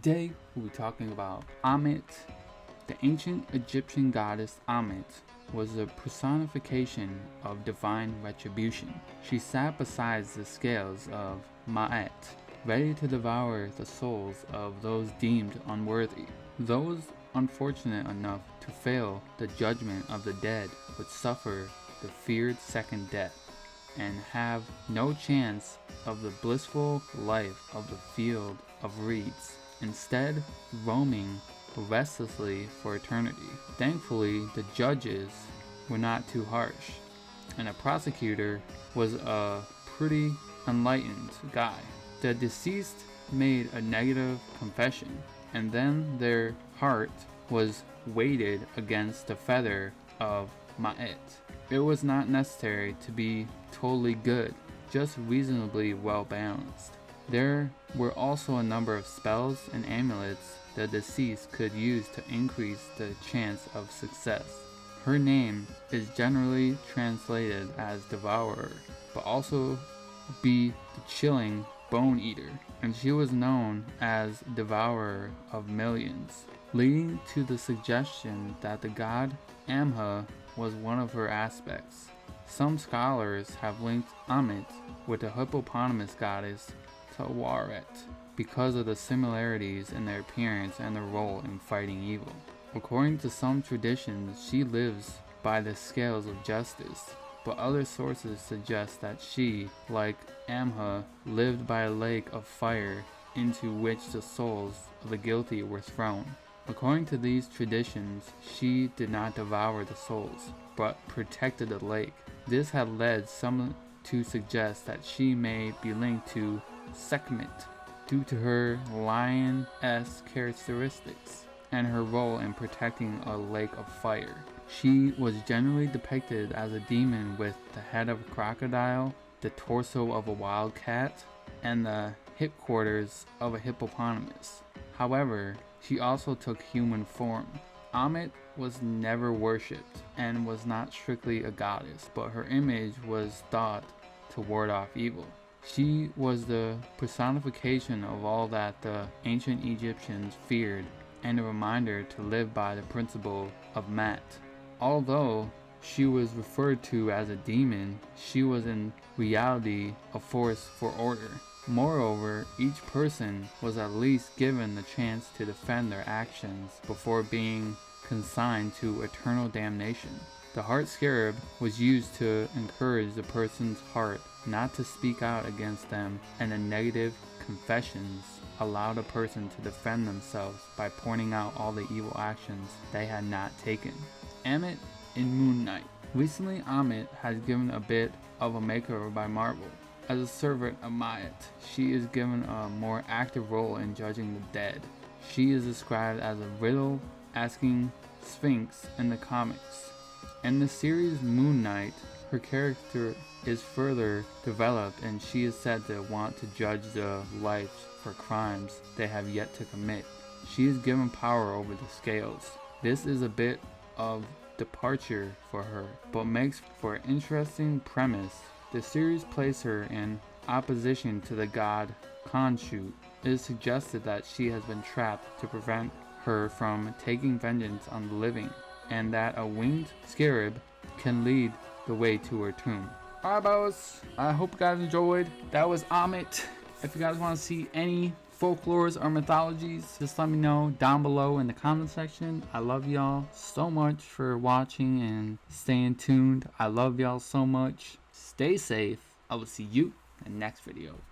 Today we'll be talking about Ammit. The ancient Egyptian goddess Ammit was a personification of divine retribution. She sat beside the scales of Ma'at, ready to devour the souls of those deemed unworthy. Those unfortunate enough to fail the judgment of the dead would suffer the feared second death and have no chance of the blissful life of the field of reeds, instead roaming restlessly for eternity. Thankfully, the judges were not too harsh, and the prosecutor was a pretty enlightened guy. The deceased made a negative confession, and then their heart was weighted against the feather of Ma'at. It was not necessary to be totally good, just reasonably well balanced. There were also a number of spells and amulets the deceased could use to increase the chance of success. Her name is generally translated as Devourer, but also be the chilling Bone Eater, and she was known as Devourer of Millions, leading to the suggestion that the god Amha was one of her aspects. Some scholars have linked Ammit with the hippopotamus goddess Tawaret because of the similarities in their appearance and their role in fighting evil. According to some traditions, she lives by the scales of justice, but other sources suggest that she, like Amha, lived by a lake of fire into which the souls of the guilty were thrown. According to these traditions, she did not devour the souls, but protected the lake. This had led some to suggest that she may be linked to Sekhmet due to her lion-esque characteristics and her role in protecting a lake of fire. She was generally depicted as a demon with the head of a crocodile, the torso of a wild cat, and the hipquarters of a hippopotamus. However, she also took human form. Ammit was never worshipped and was not strictly a goddess, but her image was thought to ward off evil. She was the personification of all that the ancient Egyptians feared and a reminder to live by the principle of Mat. Although she was referred to as a demon, she was in reality a force for order. Moreover, each person was at least given the chance to defend their actions before being consigned to eternal damnation. The heart scarab was used to encourage the person's heart not to speak out against them, and the negative confessions allowed a person to defend themselves by pointing out all the evil actions they had not taken. Ammit in Moon Knight. Recently, Ammit has given a bit of a makeover by Marvel. As a servant of Ma'at, she is given a more active role in judging the dead. She is described as a riddle-asking sphinx in the comics. In the series Moon Knight, her character is further developed, and she is said to want to judge the lives for crimes they have yet to commit. She is given power over the scales. This is a bit of departure for her, but makes for an interesting premise. The series places her in opposition to the god Khonshu. It is suggested that she has been trapped to prevent her from taking vengeance on the living, and that a winged scarab can lead the way to her tomb. Alright, boys, I hope you guys enjoyed. That was Ammit. If you guys want to see any folklores or mythologies, just let me know down below in the comment section. I love y'all so much for watching and staying tuned. I love y'all so much. Stay safe. I will see you in the next video.